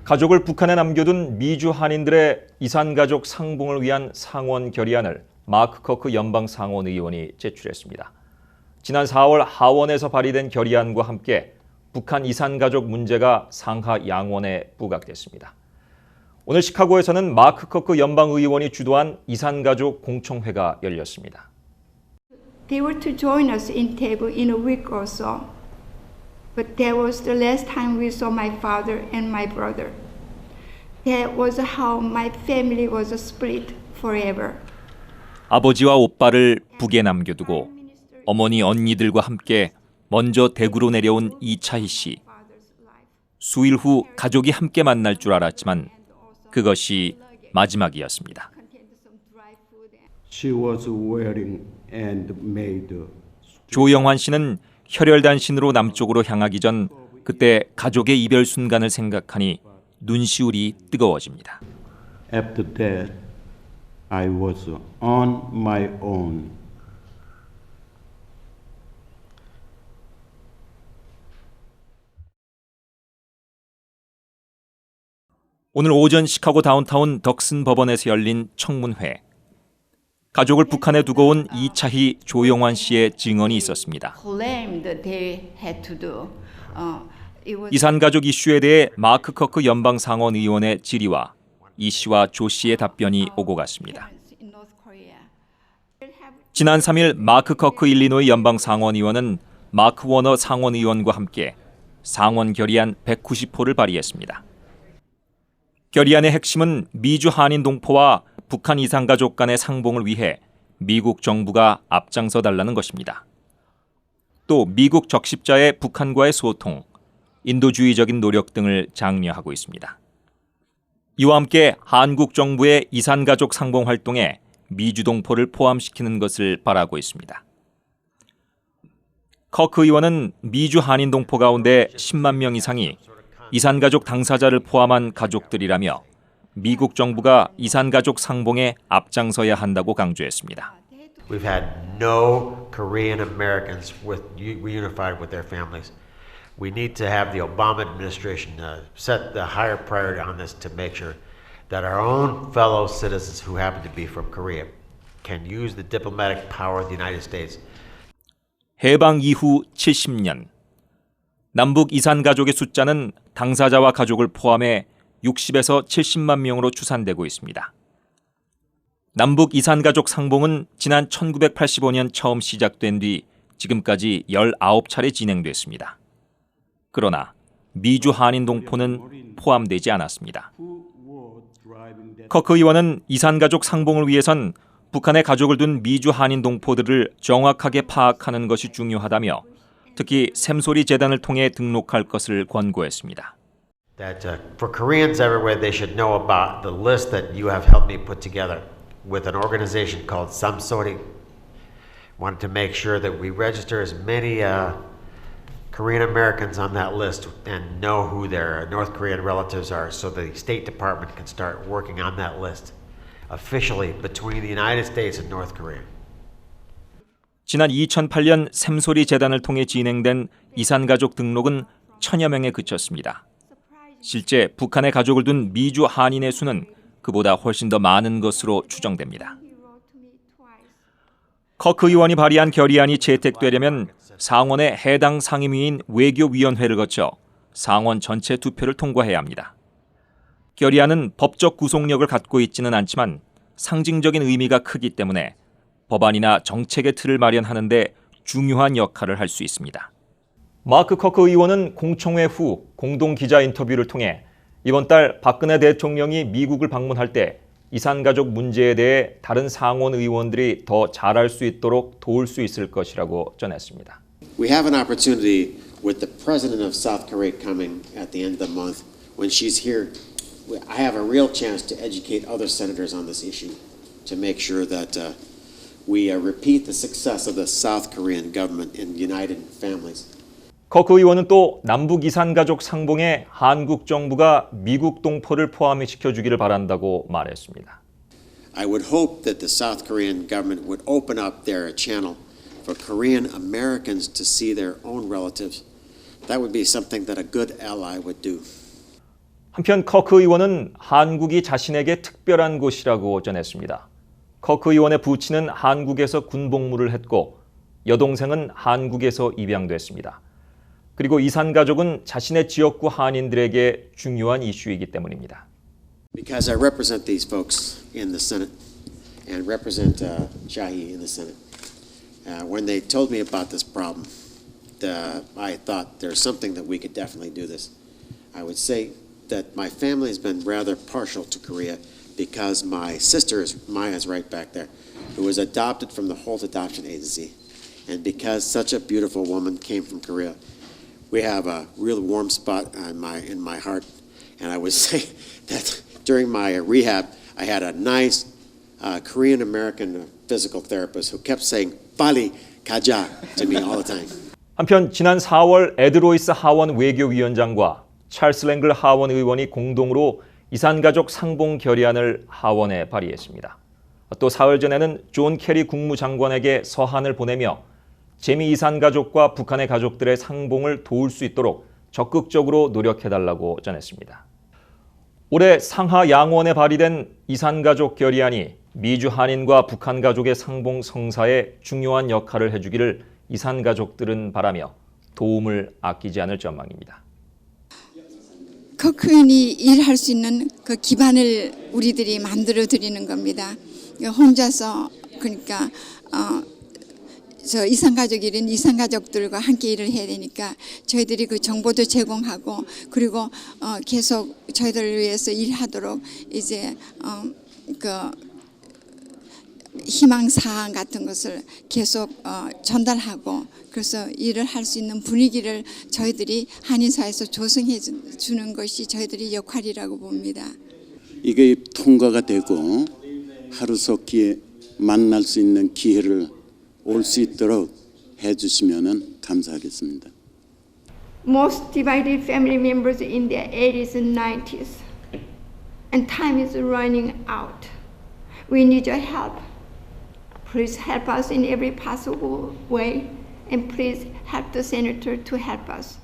가족을 북한에 남겨둔 미주 한인들의 이산가족 상봉을 위한 상원 결의안을 마크 커크 연방상원 의원이 제출했습니다. 지난 4월 하원에서 발의된 결의안과 함께 북한 이산가족 문제가 상하 양원에 부각됐습니다. 오늘 시카고에서는 마크 커크 연방의원이 주도한 이산가족 공청회가 열렸습니다. They were to join us in table in a week or so. But that was the last time we saw my father and my brother. That was how my family was split forever. 아버지와 오빠를 북에 남겨두고 어머니 언니들과 함께 먼저 대구로 내려온 이차희 씨. 수일 후 가족이 함께 만날 줄 알았지만 그것이 마지막이었습니다. She was wearing and made. 조영환 씨는 혈혈단신으로 남쪽으로 향하기 전 그때 가족의 이별 순간을 생각하니 눈시울이 뜨거워집니다. After that, I was on my own. 오늘 오전 시카고 다운타운 덕슨 법원에서 열린 청문회. 가족을 북한에 두고 온 이차희 조영환 씨의 증언이 있었습니다. 이산가족 이슈에 대해 마크 커크 연방상원 의원의 질의와 이 씨와 조 씨의 답변이 오고 갔습니다. 지난 3일 마크 커크 일리노이 연방상원 의원은 마크 워너 상원 의원과 함께 상원 결의안 190호를 발의했습니다. 결의안의 핵심은 미주 한인 동포와 북한 이산가족 간의 상봉을 위해 미국 정부가 앞장서 달라는 것입니다. 또 미국 적십자의 북한과의 소통, 인도주의적인 노력 등을 장려하고 있습니다. 이와 함께 한국 정부의 이산가족 상봉 활동에 미주 동포를 포함시키는 것을 바라고 있습니다. 커크 의원은 미주 한인 동포 가운데 10만 명 이상이 이산가족 당사자를 포함한 가족들이라며 미국 정부가 이산가족 상봉에 앞장서야 한다고 강조했습니다. We've had no Korean Americans reunified with their families. We need to have the Obama administration set the higher priority on this to make sure that our own fellow citizens who happen to be from Korea can use the diplomatic power of the United States. 해방 이후 70년. 남북 이산가족의 숫자는 당사자와 가족을 포함해 60에서 70만 명으로 추산되고 있습니다. 남북 이산가족 상봉은 지난 1985년 처음 시작된 뒤 지금까지 19차례 진행됐습니다. 그러나 미주 한인 동포는 포함되지 않았습니다. 커크 의원은 이산가족 상봉을 위해선 북한에 가족을 둔 미주 한인 동포들을 정확하게 파악하는 것이 중요하다며 특히 샘소리 재단을 통해 등록할 것을 권고했습니다. That for Koreans everywhere, they should know about the list that you have helped me put together with an organization called Samsori. Wanted to make sure that we register as many Korean Americans on that list and know who their North Korean relatives are, so the State Department can start working on that list officially between the United States and North Korea. 지난 2008년 샘소리 재단을 통해 진행된 이산가족 등록은 1000여 명에 그쳤습니다. 실제 북한에 가족을 둔 미주 한인의 수는 그보다 훨씬 더 많은 것으로 추정됩니다. 커크 의원이 발의한 결의안이 채택되려면 상원의 해당 상임위인 외교위원회를 거쳐 상원 전체 투표를 통과해야 합니다. 결의안은 법적 구속력을 갖고 있지는 않지만 상징적인 의미가 크기 때문에 법안이나 정책의 틀을 마련하는 데 중요한 역할을 할 수 있습니다. 마크 커크 의원은 공청회 후 공동 기자 인터뷰를 통해 이번 달 박근혜 대통령이 미국을 방문할 때 이산가족 문제에 대해 다른 상원 의원들이 더 잘할 수 있도록 도울 수 있을 것이라고 전했습니다. We have an opportunity with the president of South Korea coming at the end of the month. When she's here, I have a real chance to educate other senators on this issue to make sure that we repeat the success of the South Korean government in united families. 커크 의원은 또 남북 이산가족 상봉에 한국 정부가 미국 동포를 포함시켜주기를 바란다고 말했습니다. I would hope that the South Korean government would open up their channel for Korean Americans to see their own relatives. That would be something that a good ally would do. 한편 커크 의원은 한국이 자신에게 특별한 곳이라고 전했습니다. 커크 의원의 부친은 한국에서 군복무를 했고 여동생은 한국에서 입양됐습니다. 그리고 이산 가족은 자신의 지역구 한인들에게 중요한 이슈이기 때문입니다. Because I represent these folks in the Senate and represent Shahi in the Senate. When they told me about this problem, I thought there's something that we could definitely do this. I would say that my family has been rather partial to Korea because my sister, Maya's right back there, who was adopted from the Holt Adoption Agency. And because such a beautiful woman came from Korea, we have a real warm spot in my heart. And I would say that during my rehab, I had a nice Korean-American physical therapist who kept saying, "빨리 가자" to me all the time. 한편 지난 4월 에드로이스 하원 외교위원장과 찰스 랭글 하원 의원이 공동으로 이산가족 상봉 결의안을 하원에 발의했습니다. 또 사흘 전에는 존 캐리 국무장관에게 서한을 보내며 재미 이산가족과 북한의 가족들의 상봉을 도울 수 있도록 적극적으로 노력해달라고 전했습니다. 올해 상하 양원에 발의된 이산가족 결의안이 미주 한인과 북한 가족의 상봉 성사에 중요한 역할을 해주기를 이산가족들은 바라며 도움을 아끼지 않을 전망입니다. 커크 의원이 일할 수 있는 그 기반을 우리들이 만들어 드리는 겁니다. 혼자서 그러니까 저 이산가족이란 이산가족들과 함께 일을 해야 되니까 저희들이 그 정보도 제공하고 그리고 계속 저희들을 위해서 일하도록 이제 그 희망사항 같은 것을 계속 전달하고 그래서 일을 할 수 있는 분위기를 저희들이 한인사회에서 조성해 주는 것이 저희들의 역할이라고 봅니다. 이게 통과가 되고 하루속히 만날 수 있는 기회를 올 수 있도록 해주시면 감사하겠습니다. Most divided family members in their 80s and 90s, and time is running out. We need your help. Please help us in every possible way, and please help the senator to help us.